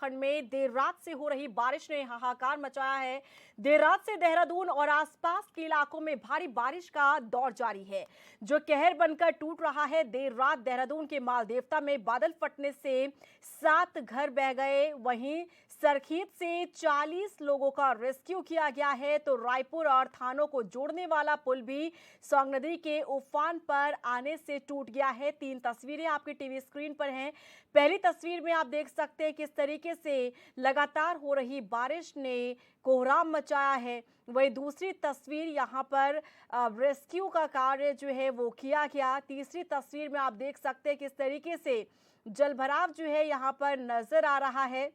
खंड में देर रात से हो रही बारिश ने हाहाकार मचाया है। देर रात से देहरादून और आसपास के इलाकों में भारी बारिश का दौर जारी है, जो कहर बनकर टूट रहा है। देर रात देहरादून के मालदेवता में बादल फटने से 7 घर बह गए। वहीं सरखीत से 40 लोगों का रेस्क्यू किया गया है। तो रायपुर और थानों को जोड़ने वाला पुल भी सोंग नदी के उफान पर आने से टूट गया है। 3 तस्वीरें आपकी टीवी स्क्रीन पर हैं। पहली तस्वीर में आप देख सकते हैं किस तरीके से लगातार हो रही बारिश ने कोहराम मचाया है। वहीं दूसरी तस्वीर यहाँ पर रेस्क्यू का कार्य जो है वो किया गया। तीसरी तस्वीर में आप देख सकते हैं किस तरीके से जलभराव जो है यहाँ पर नजर आ रहा है।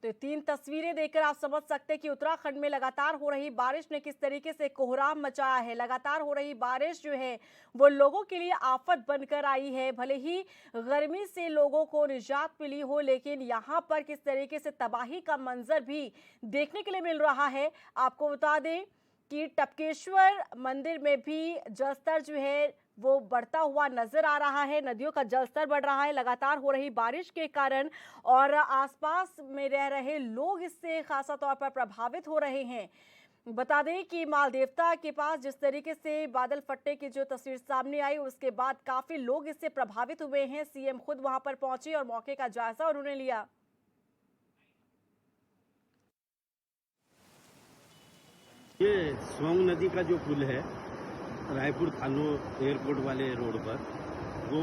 तो 3 तस्वीरें देखकर आप समझ सकते हैं कि उत्तराखंड में लगातार हो रही बारिश ने किस तरीके से कोहराम मचाया है। लगातार हो रही बारिश जो है वो लोगों के लिए आफत बनकर आई है। भले ही गर्मी से लोगों को निजात मिली हो, लेकिन यहाँ पर किस तरीके से तबाही का मंजर भी देखने के लिए मिल रहा है। आपको बता दें कि टपकेश्वर मंदिर में भी जलस्तर जो है वो बढ़ता हुआ नजर आ रहा है। नदियों का जलस्तर बढ़ रहा है लगातार हो रही बारिश के कारण, और आसपास में रह रहे लोग इससे खासा तौर पर प्रभावित हो रहे हैं। बता दें कि मालदेवता के पास जिस तरीके से बादल फटने की जो तस्वीर सामने आई, उसके बाद काफी लोग इससे प्रभावित हुए हैं। सीएम खुद वहां पर पहुंचे और मौके का जायजा उन्होंने लिया। ये सोंग नदी का जो पुल है रायपुर थानो एयरपोर्ट वाले रोड पर, वो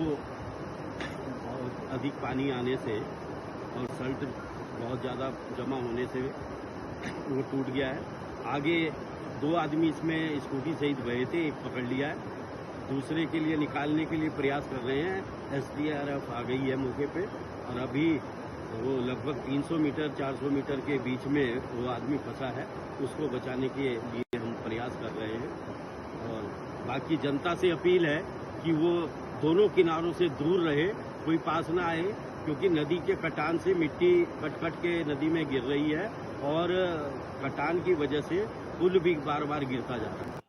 बहुत अधिक पानी आने से और सल्ट बहुत ज़्यादा जमा होने से वो टूट गया है। आगे 2 आदमी इसमें स्कूटी सहित गए थे, एक पकड़ लिया है, दूसरे के लिए निकालने के लिए प्रयास कर रहे हैं। SDRF आ गई है मौके पे, और अभी वो लगभग 300 मीटर 400 मीटर के बीच में वो आदमी फंसा है, उसको बचाने के लिए हम प्रयास कर रहे हैं। और बाकी जनता से अपील है कि वो दोनों किनारों से दूर रहे, कोई पास ना आए, क्योंकि नदी के कटान से मिट्टी कट कट के नदी में गिर रही है और कटान की वजह से पुल भी बार बार गिरता जा रहा है।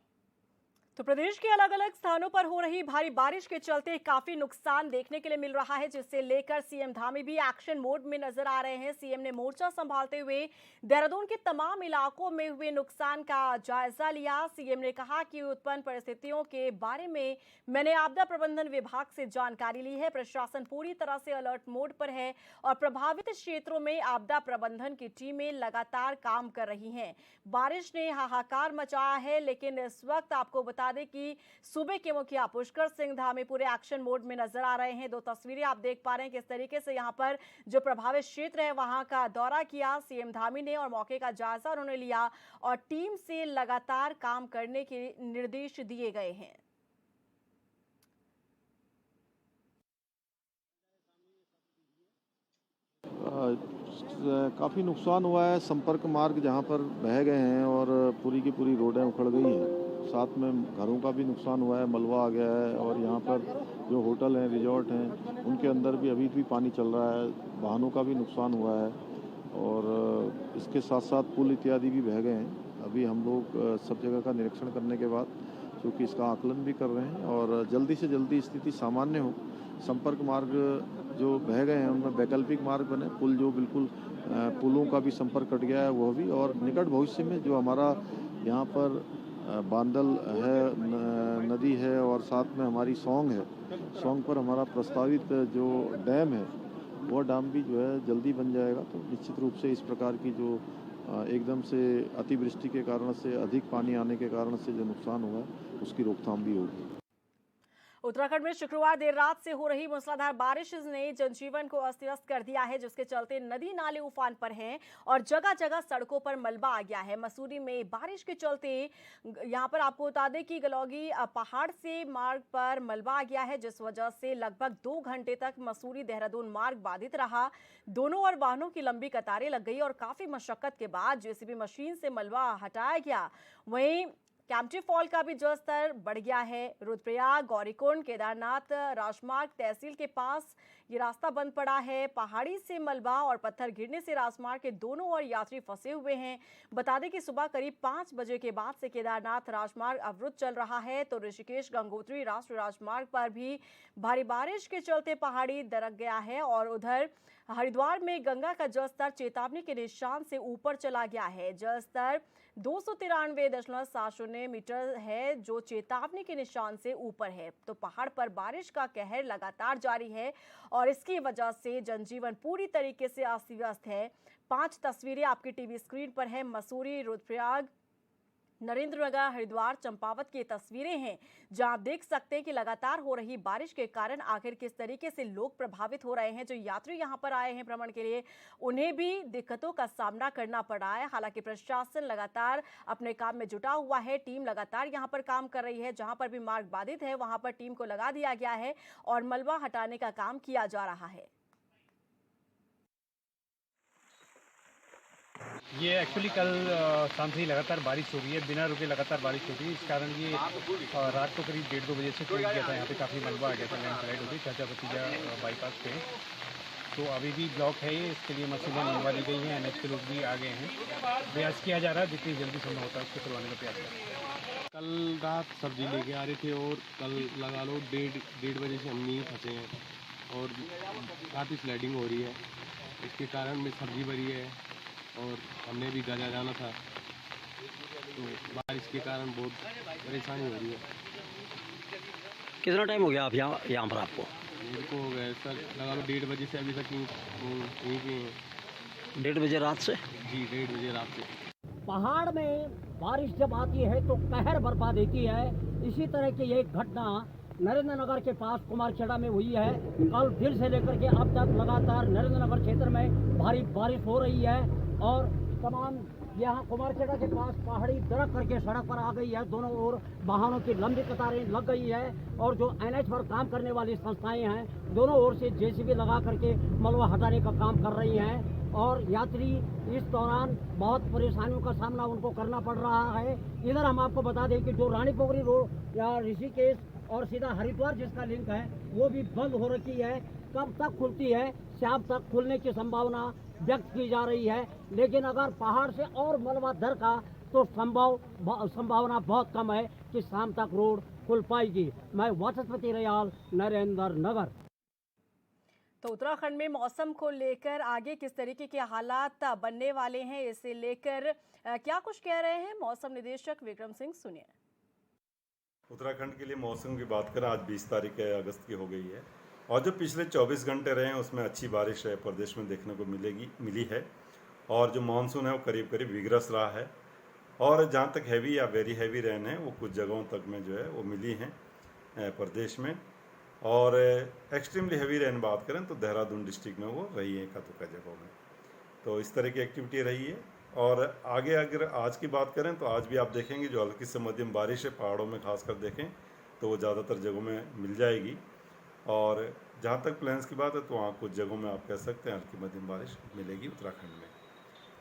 तो प्रदेश के अलग अलग स्थानों पर हो रही भारी बारिश के चलते काफी नुकसान देखने के लिए मिल रहा है, जिससे लेकर सीएम धामी भी एक्शन मोड में नजर आ रहे हैं। सीएम ने मोर्चा संभालते हुए देहरादून के तमाम इलाकों में हुए नुकसान का जायजा लिया। सीएम ने कहा कि उत्पन्न परिस्थितियों के बारे में मैंने आपदा प्रबंधन विभाग से जानकारी ली है। प्रशासन पूरी तरह से अलर्ट मोड पर है और प्रभावित क्षेत्रों में आपदा प्रबंधन की टीमें लगातार काम कर रही हैं। बारिश ने हाहाकार मचाया है, लेकिन इस वक्त आपको बता दें कि सूबे के मुखिया पुष्कर सिंह धामी पूरे एक्शन मोड में नजर आ रहे हैं। 2 तस्वीरें आप देख पा रहे हैं किस तरीके से यहां पर जो प्रभावित क्षेत्र है वहां का दौरा किया सीएम धामी ने और मौके का जायजा उन्होंने लिया, और टीम से लगातार काम करने के निर्देश दिए गए हैं। काफ़ी नुकसान हुआ है। संपर्क मार्ग जहाँ पर बह गए हैं और पूरी की पूरी रोडें उखड़ गई हैं। साथ में घरों का भी नुकसान हुआ है, मलबा आ गया है, और यहाँ पर जो होटल हैं, रिजॉर्ट हैं, उनके अंदर भी अभी भी पानी चल रहा है। वाहनों का भी नुकसान हुआ है, और इसके साथ साथ पुल इत्यादि भी बह गए हैं। अभी हम लोग सब जगह का निरीक्षण करने के बाद क्योंकि इसका आकलन भी कर रहे हैं, और जल्दी से जल्दी स्थिति सामान्य हो। संपर्क मार्ग जो बह गए हैं उनमें वैकल्पिक मार्ग बने, पुल जो बिल्कुल पुलों का भी संपर्क कट गया है वो भी, और निकट भविष्य में जो हमारा यहाँ पर बांदल है, नदी है, और साथ में हमारी सोंग है, सोंग पर हमारा प्रस्तावित जो डैम है वो डैम भी जो है जल्दी बन जाएगा। तो निश्चित रूप से इस प्रकार की जो एकदम से अतिवृष्टि के कारण से अधिक पानी आने के कारण से जो नुकसान हुआ है उसकी रोकथाम भी होगी। उत्तराखंड में शुक्रवार देर रात से हो रही मूसलाधार बारिश ने जनजीवन को अस्त व्यस्त कर दिया है, जिसके चलते नदी नाले उफान पर हैं और जगह जगह सड़कों पर मलबा आ गया है। मसूरी में बारिश के चलते यहां पर आपको बता दें कि गलौगी पहाड़ से मार्ग पर मलबा आ गया है, जिस वजह से लगभग 2 घंटे तक मसूरी देहरादून मार्ग बाधित रहा। दोनों ओर वाहनों की लंबी कतारें लग गई और काफी मशक्कत के बाद जेसीबी मशीन से मलबा हटाया गया। वहीं कैंपटी फॉल का भी जलस्तर बढ़ गया है। रुद्रप्रयाग, गौरीकुंड, केदारनाथ राजमार्ग तहसील के पास ये रास्ता बंद पड़ा है। पहाड़ी से मलबा और पत्थर गिरने से राजमार्ग के दोनों ओर यात्री फंसे हुए हैं। बता दें कि सुबह करीब 5 बजे के बाद से केदारनाथ राजमार्ग अवरुद्ध चल रहा है। तो ऋषिकेश गंगोत्री राष्ट्रीय राजमार्ग पर भी भारी बारिश के चलते पहाड़ी दरक गया है और उधर हरिद्वार में गंगा का जलस्तर चेतावनी के निशान से ऊपर चला गया है। जलस्तर 293.70 मीटर है, जो चेतावनी के निशान से ऊपर है। तो पहाड़ पर बारिश का कहर लगातार जारी है और इसकी वजह से जनजीवन पूरी तरीके से अस्त व्यस्त है। 5 तस्वीरें आपकी टीवी स्क्रीन पर है। मसूरी, रुद्रप्रयाग, नरेंद्रनगर, हरिद्वार, चंपावत की तस्वीरें हैं, जहां आप देख सकते हैं कि लगातार हो रही बारिश के कारण आखिर किस तरीके से लोग प्रभावित हो रहे हैं। जो यात्री यहां पर आए हैं भ्रमण के लिए, उन्हें भी दिक्कतों का सामना करना पड़ रहा है। हालांकि प्रशासन लगातार अपने काम में जुटा हुआ है। टीम लगातार यहां पर काम कर रही है। जहां पर भी मार्ग बाधित है वहां पर टीम को लगा दिया गया है और मलबा हटाने का काम किया जा रहा है। ये एक्चुअली कल शाम से ही लगातार बारिश हो रही है, बिना रुके लगातार बारिश हो रही है। इस कारण ये रात को करीब 1:30-2 बजे से खुल गया था। यहाँ पे काफ़ी मलबा आ गया था, लैंडस्लाइड हो गई चाचा भतीजा बाईपास पे। तो अभी भी ब्लॉक है ये, इसके लिए मशीनें मंगवा दी गई हैं। एनएच के लोग भी आ गए हैं। प्रयास किया जा रहा है जितनी जल्दी संभव होता है उसको करवाने का प्रयास करें। कल रात सब्जी लेके आ रहे थे और कल लगा लो 1:30 बजे से हम नहीं फंसे हैं और काफ़ी स्लाइडिंग हो रही है। इसके कारण में सब्जी भरी है और हमने भी गाजा जाना था, तो बारिश के कारण बहुत परेशानी हो रही है। कितना टाइम हो गया आप यहाँ पर आपको? मेरे को हो गए सर लगा लो 1:30 बजे से अभी तक यहीं पे हैं। 1:30 बजे रात से? जी 1:30 बजे रात से। पहाड़ में बारिश जब आती है तो कहर बरपा देती है। इसी तरह की एक घटना नरेंद्रनगर के पास कुमारखेड़ा में हुई है। कल दिन से लेकर के अब तक लगातार नरेंद्रनगर क्षेत्र में भारी बारिश हो रही है और तमाम यहाँ कुमारखेड़ा के पास पहाड़ी दरक करके सड़क पर आ गई है। दोनों ओर वाहनों की लंबी कतारें लग गई है और जो एनएच पर काम करने वाली संस्थाएं हैं दोनों ओर से जेसीबी लगा करके मलबा हटाने का काम कर रही हैं और यात्री इस दौरान बहुत परेशानियों का सामना उनको करना पड़ रहा है। इधर हम आपको बता दें कि जो रानी पोखरी रोड या ऋषिकेश और सीधा हरिद्वार जिसका लिंक है वो भी बंद हो रखी है। कब तक खुलती है? शाम तक खुलने की संभावना व्यक्त की जा रही है, लेकिन अगर पहाड़ से और मलबा दर का तो संभावना बहुत कम है कि शाम तक रोड खुल पाएगी। मैं वाचस्पति रयाल, नरेंद्रनगर। तो उत्तराखंड में मौसम को लेकर आगे किस तरीके के हालात बनने वाले हैं, इसे लेकर क्या कुछ कह रहे हैं मौसम निदेशक विक्रम सिंह, सुनिए। उत्तराखंड के लिए मौसम की बात करें, आज 20 तारीख अगस्त की हो गई है और जो पिछले 24 घंटे रहे हैं उसमें अच्छी बारिश प्रदेश में देखने को मिली है और जो मानसून है वो करीब करीब विग्रस रहा है और जहाँ तक हैवी या वेरी हैवी रेन है वो कुछ जगहों तक में जो है वो मिली हैं प्रदेश में। और एक्सट्रीमली हैवी रेन बात करें तो देहरादून डिस्ट्रिक्ट में वो रही है एकाधुका जगहों में। तो इस तरह की एक्टिविटी रही है और आगे अगर आज की बात करें तो आज भी आप देखेंगे जो हल्की से मध्यम बारिश है पहाड़ों में खासकर देखें तो वो ज़्यादातर जगहों में मिल जाएगी और जहाँ तक प्लेन्स की बात है तो वहाँ कुछ जगहों में आप कह सकते हैं हल्की मध्यम बारिश मिलेगी उत्तराखंड में।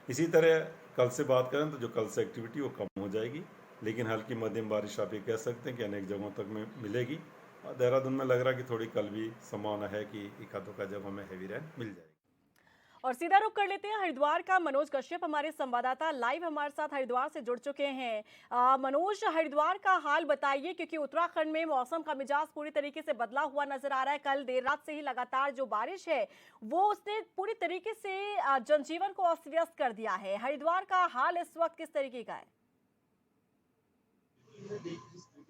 इसी तरह कल से बात करें तो जो कल से एक्टिविटी वो कम हो जाएगी, लेकिन हल्की मध्यम बारिश आप ये कह सकते हैं कि अनेक जगहों तक में मिलेगी और देहरादून में लग रहा है कि थोड़ी कल भी संभावना है कि एकाधोका जगहों में हैवी रेन मिल जाएगी। और सीधा रुख कर लेते हैं हरिद्वार का। मनोज कश्यप हमारे संवाददाता लाइव हमारे साथ हरिद्वार से जुड़ चुके हैं। मनोज, हरिद्वार का हाल बताइए, क्योंकि उत्तराखंड में मौसम का मिजाज पूरी तरीके से बदला हुआ नजर आ रहा है। कल देर रात से ही लगातार जो बारिश है वो उसने पूरी तरीके से जनजीवन को अस्त व्यस्त कर दिया है। हरिद्वार का हाल इस वक्त किस तरीके का है?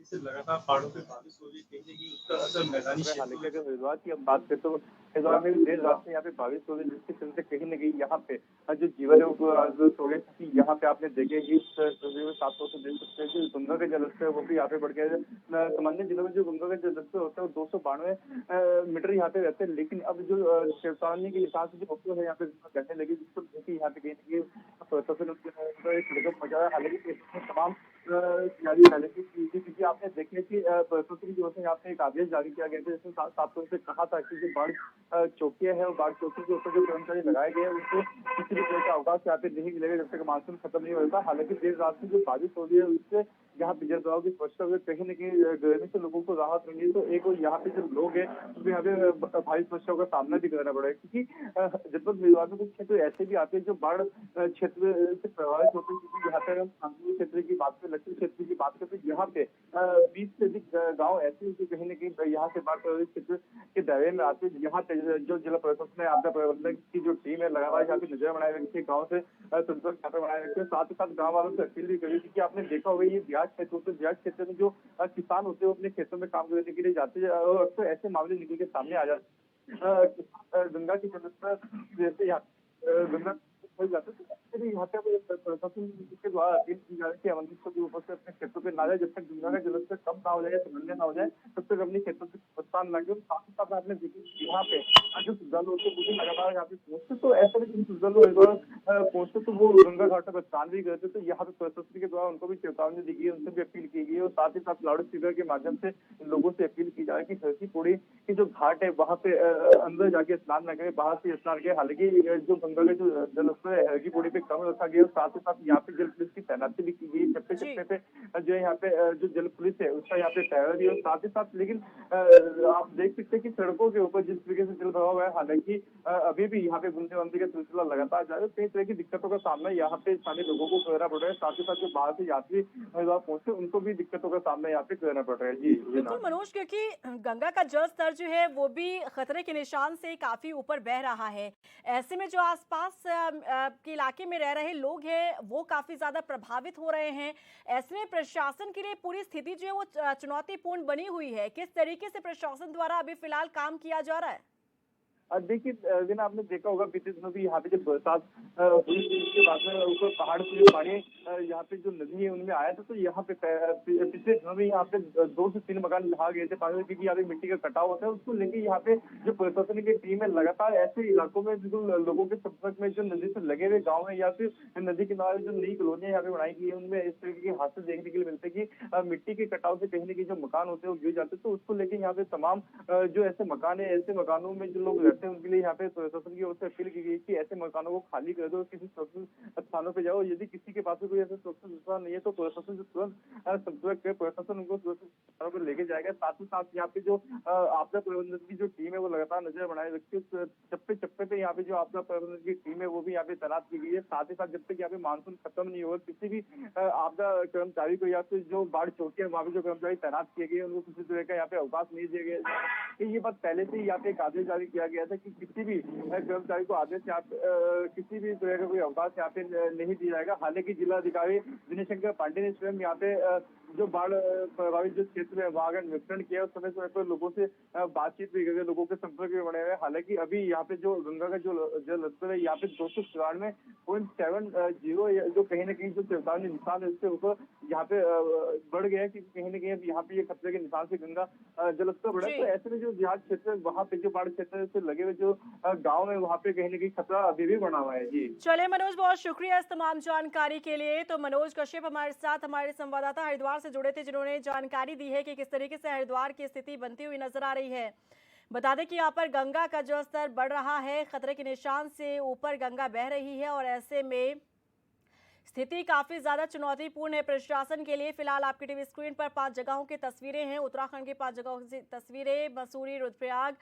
से लगातार पहाड़ों पे बारिश हो रही है, कहीं कि उसका असर मैदानी हालांकि अगर हरिद्वार की हम बात करें तो हरिद्वार में भी देर रात से यहाँ पे बारिश हो रही है, जिसके चलते कहीं न कहीं यहाँ पे जो जीवन है वो हो गया। क्योंकि यहाँ पे आपने देखे कि सातों से देख सकते हैं कि गंगा का जलस्तर वो भी यहाँ पे बढ़ गया है। सामान्य जिलों में जो गंगा का जलस्तर होता है वो 292 मीटर यहाँ पे रहते हैं, लेकिन अब जो चेतावनी के हिसाब से जो उपयोग है यहाँ पे कहने लगी, जिसको देखिए यहाँ पे कहीं न कहीं मजा है। हालांकि तमाम तैयारी क्योंकि आपने देखे कि प्रशासन की ओर से यहाँ पे एक आदेश जारी किया गया था जिसमें साफ तौर से कहा था कि जो बाढ़ चौकियां है और बाढ़ चौकी के ऊपर जो कर्मचारी लगाए गए हैं उनको किसी भी तरह का अवकाश यहाँ पे नहीं मिलेगा जब तक मानसून खत्म नहीं होता। हालांकि देर रात से जो बारिश हो रही है उससे यहाँ पे जल भराव की समस्या हुई, कहीं न कहीं गर्मी से लोगों को राहत मिली। तो एक और यहाँ पे जो लोग हैं उनको यहाँ पे भारी समस्याओं का सामना भी करना पड़ा है, क्योंकि जनपद हरिद्वार में कुछ क्षेत्र ऐसे भी आते हैं जो बाढ़ क्षेत्र से प्रभावित होते हैं। क्योंकि यहाँ पे अगर शांति क्षेत्र की बात करें, लक्ष्मी क्षेत्र की बात करें, तो यहाँ पे 20 से अधिक गाँव ऐसे हैं जो कहीं न कहीं यहाँ से बाढ़ प्रभावित क्षेत्र के दायरे में आते हैं। यहाँ पे जो जिला प्रशासन है, आपदा प्रबंधन की जो टीम है, लगातार यहाँ पे नजर बनाए रखी है, गाँव से संपर्क यहाँ पे बनाए रखे हैं। साथ ही साथ गाँव वालों से अपील भी करी थी कि आपने देखा होगा ये ब्याज क्षेत्र, तो ब्याज क्षेत्र में जो किसान होते हैं वो अपने खेतों में काम करने के लिए जाते हैं और अक्सर ऐसे मामले निकल के सामने आ जाते हैं। गंगा की समस्या जैसे गंगा हो जाते हैं, यहाँ पे प्रशासन के द्वारा अपील की जा रही है कि अमनदीप के ऊपर से अपने खेतों पे ना जाए। जब तक गंगा का जलस्तर कम ना हो जाए, समन्वय ना हो जाए, तब तक अपने खेतों से नुकसान ना हो। साथ ही साथ आपने देखा यहाँ पे जो श्रद्धालु होते हैं वो लगातार यहाँ पे पहुंचते, तो ऐसा नहीं श्रद्धालु पहुंचते तो वो गंगा घाट पर स्नान भी करते। तो यहाँ पे प्रशासन के द्वारा उनको भी चेतावनी दी गई है, उनसे भी अपील की गई है और साथ ही साथ लाउड स्पीकर के माध्यम से लोगों से अपील की जा रही है कि हरकी पौड़ी की जो घाट है वहाँ पे अंदर जाके स्नान न करें, बाहर से स्नान करें। हालांकि जो गंगा का जो जलस्तर है हरकी पौड़ी पे कम रखा गया और साथ ही साथ यहाँ पे जल पुलिस की तैनाती भी की गई। चप्पे चप्पे पे जो यहाँ पे जो जल पुलिस है उसका यहाँ पे पहरा भी और साथ ही साथ लेकिन आप देख सकते हैं कि सड़कों के ऊपर जिस तरीके से जल भरा हुआ है, हालांकि अभी भी यहाँ पे बूंदाबांदी का सिलसिला लगातार जारी है। कई तरह की दिक्कतों का सामना यहाँ पे स्थानीय लोगों को करना पड़ रहा है। साथ ही साथ जो बाहर से यात्री हरिद्वार पहुंचे उनको भी दिक्कतों का सामना यहाँ पे करना पड़ रहा है। जी बिल्कुल मनोज, क्योंकि गंगा का जल स्तर जो है वो भी खतरे के निशान से काफी ऊपर बह रहा है। ऐसे में जो आसपास के इलाके में रह रहे लोग हैं वो काफी ज्यादा प्रभावित हो रहे हैं। ऐसे में प्रशासन के लिए पूरी स्थिति जो है वो चुनौतीपूर्ण बनी हुई है। किस तरीके से प्रशासन द्वारा अभी फिलहाल काम किया जा रहा है? देखिए दिन आपने देखा होगा बीते दिनों भी यहाँ पे जब बरसात हुई थी उसके बाद में ऊपर पहाड़ से जो पानी यहाँ पे जो नदी है उनमें आया था, तो यहाँ पे पिछले दिनों में यहाँ पे 2 से 3 मकान ढहा गए थे पानी, क्योंकि यहाँ पे मिट्टी का कटाव होता है। उसको लेके यहाँ पे जो प्रशासन की टीम है लगातार ऐसे इलाकों में जो लोगों के संपर्क में जो नदी से लगे हुए गाँव है या फिर नदी किनारे जो नई कॉलोनियां यहाँ पे बनाई गई है उनमें इस तरीके के हादसे देखने के लिए मिलते हैं कि मिट्टी के कटाव से कहीं न कहीं जो मकान होते हैं वो गिर जाते हैं। तो उसको लेके यहाँ पे तमाम जो ऐसे मकान है, ऐसे मकानों में जो लोग रहते हैं उनके लिए यहाँ पे प्रशासन की ओर से अपील की गई कि ऐसे मकानों को खाली कर दो, किसी सुरक्षित स्थानों पे जाओ। यदि किसी के पास कोई ऐसा सुरक्षित स्थान नहीं है तो प्रशासन जो तुरंत संपर्क करे, प्रशासन उनको सुरक्षित स्थानों पर लेके जाएगा। साथ ही साथ यहाँ पे जो आपदा प्रबंधन की जो टीम है वो लगातार नजर बनाए रखती है। चप्पे चप्पे पे यहाँ पे जो आपदा प्रबंधन की टीम है वो भी यहाँ पे तैनात की गई है। साथ ही साथ जब तक यहाँ पे मानसून खत्म नहीं होगा किसी भी आपदा कर्मचारी को या फिर जो बाढ़ चौकी है वहाँ पे जो कर्मचारी तैनात किए गए उनको किसी तरह का यहाँ पे अवकाश नहीं दिया गया। ये बात पहले से ही यहाँ पे एक आदेश जारी किया गया था कि किसी भी कर्मचारी को आदेश यहाँ किसी भी तरह का कोई अवकाश यहाँ पे नहीं दिया जाएगा। हालांकि जिलाधिकारी दिनेश शंकर पांडे ने स्वयं यहाँ पे जो बाढ़ प्रभावित जो क्षेत्र है वहाँ का निरीक्षण किया, उस समय पर लोगों से बातचीत भी करके लोगों के संपर्क में बने हुए। हालांकि अभी यहाँ पे जो गंगा का जो जल स्तर है यहाँ पे 294.70 जो कहीं न कहीं जो चेतावनी निशान है उसके ऊपर यहाँ पे बढ़ गया है, कि कहीं न कहीं यहाँ पे ये खतरे के निशान से गंगा जलस्तर बढ़ा। तो ऐसे में जो देहात क्षेत्र है वहाँ पे जो बाढ़ क्षेत्र से लगे हुए जो गाँव है वहाँ पे कहीं न कहीं खतरा अभी भी बना हुआ है। जी चलिए मनोज, बहुत शुक्रिया इस तमाम जानकारी के लिए। तो मनोज कश्यप हमारे साथ, हमारे संवाददाता हरिद्वार से जुड़े थे, जिन्होंने जानकारी दी है कि किस तरीके से हरिद्वार की स्थिति बनती हुई नजर आ रही है। बता दें कि यहाँ पर गंगा का जो स्तर बढ़ रहा है, खतरे के निशान से ऊपर गंगा बह रही है और ऐसे में स्थिति काफी ज्यादा चुनौतीपूर्ण है प्रशासन के लिए। फिलहाल आपकी टीवी स्क्रीन पर 5 जगहों की तस्वीरें हैं, उत्तराखंड की 5 जगहों की तस्वीरें, मसूरी, रुद्रप्रयाग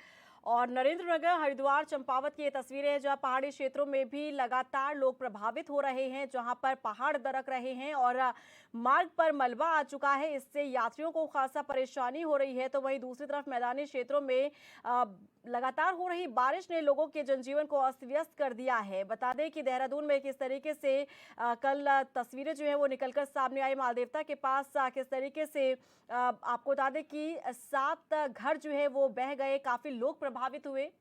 और नरेंद्रनगर, हरिद्वार, चंपावत की ये तस्वीरें हैं, जहां पहाड़ी क्षेत्रों में भी लगातार लोग प्रभावित हो रहे हैं, जहां पर पहाड़ दरक रहे हैं और मार्ग पर मलबा आ चुका है। इससे यात्रियों को खासा परेशानी हो रही है। तो वहीं दूसरी तरफ मैदानी क्षेत्रों में लगातार हो रही बारिश ने लोगों के जनजीवन को अस्त व्यस्त कर दिया है। बता दें कि देहरादून में किस तरीके से कल तस्वीरें जो है वो निकलकर सामने आई मालदेवता के पास, किस तरीके से आपको बता दें कि 7 घर जो है वो बह गए, काफी लोग प्रभावित हुए।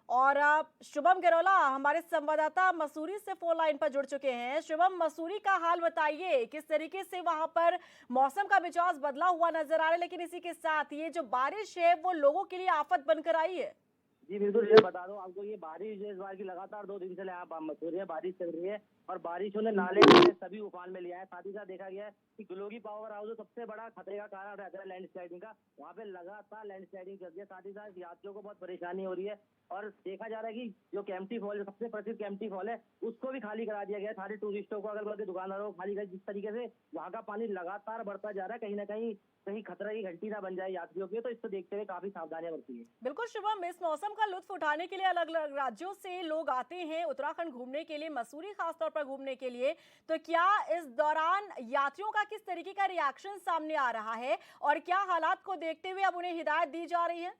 और शुभम गरोला हमारे संवाददाता मसूरी से फोन लाइन पर जुड़ चुके हैं। शुभम, मसूरी का हाल बताइए, किस तरीके से वहां पर मौसम का मिजाज बदला हुआ नजर आ रहा है, लेकिन इसी के साथ ये जो बारिश है वो लोगों के लिए आफत बनकर आई है। जी बिल्कुल, ये बता दो आपको, ये बारिश जो इस बार की लगातार 2 दिन से यहाँ मसूरी है, बारिश चल रही है और बारिशों ने नाले सभी उफान में लिया है। साथ ही साथ देखा गया है कि ग्लोगी पावर हाउस सबसे बड़ा खतरे का कारण रहता है लैंडस्लाइडिंग का, वहाँ पे लगातार लैंडस्लाइडिंग चल रही है। साथ ही साथ यात्रियों को बहुत परेशानी हो रही है और देखा जा रहा है कि जो केम्प्टी फॉल, सबसे प्रसिद्ध केम्प्टी फॉल है, उसको भी खाली करा दिया गया है। सारे टूरिस्टों को, अगल बगल के दुकानदारों को खाली कर, जिस तरीके से वहाँ का पानी लगातार बढ़ता जा रहा है, कहीं ना कहीं खतरा की घंटी ना बन जाए यात्रियों की, तो इसको देखते हुए काफी सावधानियां बरती है। बिल्कुल शुभम, इस मौसम का लुत्फ उठाने के लिए अलग अलग राज्यों से लोग आते हैं उत्तराखंड घूमने के लिए, मसूरी खासतौर पर घूमने के लिए, तो क्या इस दौरान यात्रियों का किस तरीके का रिएक्शन सामने आ रहा है और क्या हालात को देखते हुए अब उन्हें हिदायत दी जा रही है?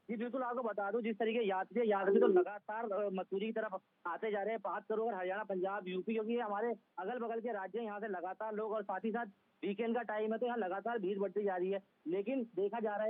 जी बिल्कुल, आपको बता दूं, जिस तरीके यात्री तो लगातार मसूरी की तरफ आते जा रहे हैं, बात करो अगर हरियाणा, पंजाब, यूपी, क्योंकि हमारे अगल बगल के राज्य हैं, यहाँ से लगातार लोग, और साथ ही साथ वीकेंड का टाइम है तो यहाँ लगातार भीड़ बढ़ती जा रही है। लेकिन देखा जा रहा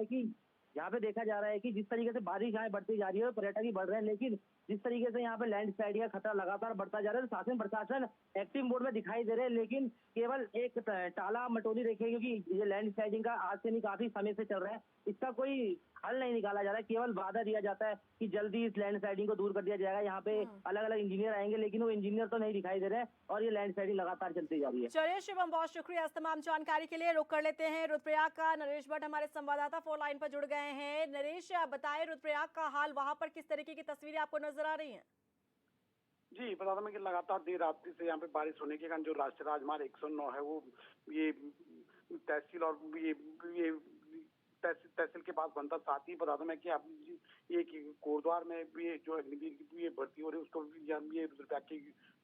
है कि जिस तरीके से बारिश यहाँ बढ़ती जा रही है, पर्यटक ही बढ़ रहे हैं, लेकिन जिस तरीके से यहाँ पे लैंडस्लाइडिंग का खतरा लगातार बढ़ता जा रहा है, तो शासन प्रशासन एक्टिव मोड में दिखाई दे रहे हैं, लेकिन केवल एक टाला मटोली रखे, क्योंकि ये लैंडस्लाइडिंग का आज से नहीं काफी समय से चल रहा है, इसका कोई हल नहीं निकाला जा रहा है। केवल वादा दिया जाता है कि जल्दी इस लैंडस्लाइडिंग को दूर कर दिया जाएगा, यहाँ पे अलग अलग इंजीनियर आएंगे, लेकिन वो इंजीनियर तो नहीं दिखाई दे रहे हैं और ये लैंडस्लाइडिंग लगातार चलती जा रही है। चलिए शिवम, बहुत शुक्रिया इस तमाम जानकारी के लिए। रुक कर लेते हैं रुद्रप्रयाग का। नरेश भट्ट हमारे संवाददाता फोन लाइन पर जुड़ गए हैं। नरेश, बताएं रुद्रप्रयाग का हाल, वहां पर किस तरीके की तस्वीरें आपको नजर आ रही हैं? जी, बता दें कि लगातार देर रात्रि से यहाँ पे बारिश होने के कारण जो राष्ट्रीय राजमार्ग 109 है वो ये तहसील और ये तहसील के पास बनता। साथ ही बता दूं मैं कि आप ये कोटद्वार में भी जो अग्निवीर की भर्ती हो रही है, उसको ये रुद्रप्रयाग के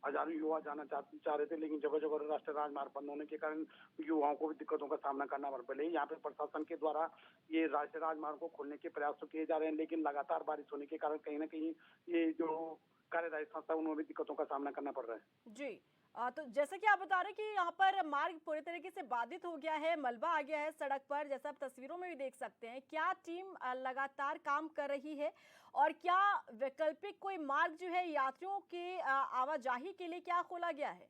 हजारों युवा जाना चाह रहे थे, लेकिन जगह जगह राष्ट्रीय राजमार्ग बंद होने के कारण युवाओं को भी दिक्कतों का सामना करना पड़ रहा है। यहाँ पे प्रशासन के द्वारा ये राष्ट्रीय राजमार्ग को खोलने के प्रयास तो किए जा रहे हैं, लेकिन लगातार बारिश होने के कारण कहीं ना कहीं ये जो कार्यदायी संस्था उन्हें भी दिक्कतों का सामना करना पड़ रहा है। जी, तो जैसा कि आप बता रहे हैं कि यहाँ पर मार्ग पूरी तरीके से बाधित हो गया है, मलबा आ गया है सड़क पर, जैसा आप तस्वीरों में भी देख सकते हैं। क्या टीम लगातार काम कर रही है और क्या वैकल्पिक कोई मार्ग जो है यात्रियों के आवाजाही के लिए क्या खोला गया है?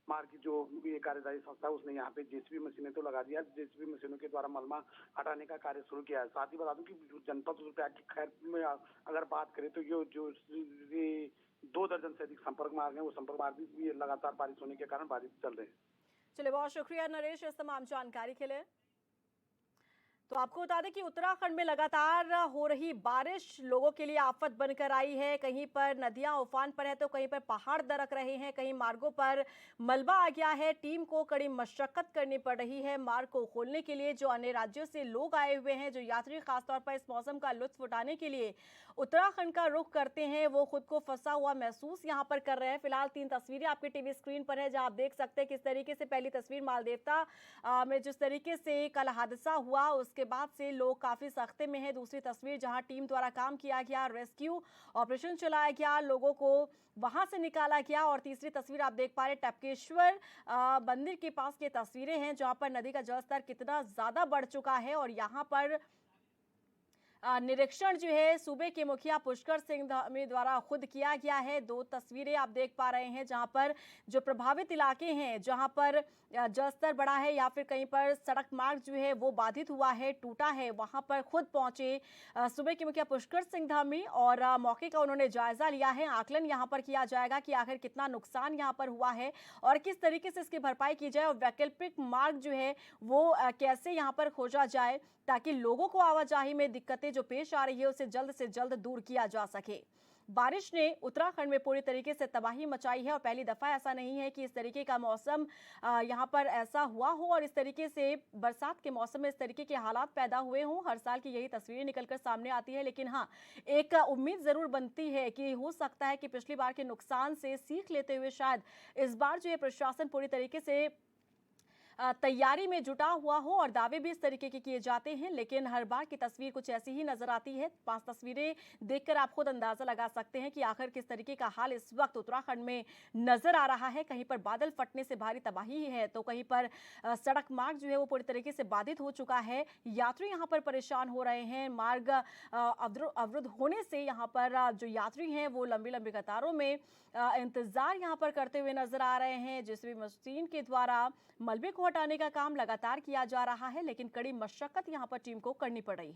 मार्ग की जो ये कार्यदायी संस्था है उसने यहाँ पे जेसीबी मशीनें तो लगा दिया, जेसीबी मशीनों के द्वारा मलबा हटाने का कार्य शुरू किया है। साथ ही बता दूं कि जनपद रुद्रप्रयाग की खैर में अगर बात करें तो ये 2 दर्जन से अधिक संपर्क मार्ग है, वो संपर्क मार्ग भी लगातार बारिश होने के कारण बारिश चल रहे हैं। चलिए, बहुत शुक्रिया नरेश इस तमाम जानकारी के लिए। तो आपको बता दें कि उत्तराखंड में लगातार हो रही बारिश लोगों के लिए आफत बनकर आई है। कहीं पर नदियां उफान पर है तो कहीं पर पहाड़ दरक रहे हैं, कहीं मार्गों पर मलबा आ गया है। टीम को कड़ी मशक्कत करनी पड़ रही है मार्ग को खोलने के लिए। जो अन्य राज्यों से लोग आए हुए हैं, जो यात्री खासतौर पर इस मौसम का लुत्फ उठाने के लिए उत्तराखंड का रुख करते हैं, वो खुद को फंसा हुआ महसूस यहाँ पर कर रहे हैं। फिलहाल 3 तस्वीरें आपके टीवी स्क्रीन पर है, जहाँ आप देख सकते हैं किस तरीके से पहली तस्वीर मालदेवता में जिस तरीके से कल हादसा हुआ, उसके बाद से लोग काफी सख्ते में हैं। दूसरी तस्वीर जहां टीम द्वारा काम किया गया, रेस्क्यू ऑपरेशन चलाया गया, लोगों को वहां से निकाला गया। और तीसरी तस्वीर आप देख पा रहे टपकेश्वर मंदिर के पास की तस्वीरें हैं, जहां पर नदी का जलस्तर कितना ज्यादा बढ़ चुका है और यहां पर निरीक्षण जो है सूबे के मुखिया पुष्कर सिंह धामी द्वारा खुद किया गया है। 2 तस्वीरें आप देख पा रहे हैं जहां पर जो प्रभावित इलाके हैं, जहां पर जलस्तर बढ़ा है या फिर कहीं पर सड़क मार्ग जो है वो बाधित हुआ है, टूटा है, वहां पर खुद पहुंचे सूबे के मुखिया पुष्कर सिंह धामी और मौके का उन्होंने जायजा लिया है। आकलन यहां पर किया जाएगा कि आखिर कितना नुकसान यहां पर हुआ है और किस तरीके से इसकी भरपाई की जाए और वैकल्पिक मार्ग जो है वो कैसे यहां पर खोजा जाए ताकि लोगों को आवाजाही में दिक्कतें जो पेश आ रही है उसे जल्द से जल्द दूर किया जा सके। बारिश ने उत्तराखंड में पूरी तरीके से तबाही मचाई है और पहली दफा ऐसा नहीं है कि इस तरीके का मौसम यहाँ पर ऐसा हुआ हो और इस तरीके से बरसात के मौसम में इस तरीके के हालात पैदा हुए हों। हर साल की यही तस्वीरें निकलकर सामने आती है, लेकिन हाँ, एक उम्मीद जरूर बनती है कि हो सकता है कि पिछली बार के नुकसान से सीख लेते हुए शायद इस बार जो है प्रशासन पूरी तरीके से तैयारी में जुटा हुआ हो और दावे भी इस तरीके के किए जाते हैं, लेकिन हर बार की तस्वीर कुछ ऐसी ही नजर आती है। 5 तस्वीरें देखकर आप खुद अंदाजा लगा सकते हैं कि आखिर किस तरीके का हाल इस वक्त उत्तराखंड में नजर आ रहा है। कहीं पर बादल फटने से भारी तबाही है तो कहीं पर सड़क मार्ग जो है वो पूरी तरीके से बाधित हो चुका है। यात्री यहाँ पर परेशान हो रहे हैं। मार्ग अवरुद्ध होने से यहाँ पर जो यात्री हैं वो लंबी लंबी कतारों में इंतजार यहाँ पर करते हुए नजर आ रहे हैं। जेसीबी मशीन के द्वारा मलबे को हटाने का काम लगातार किया जा रहा है, लेकिन कड़ी मशक्कत यहाँ पर टीम को करनी पड़ रही है।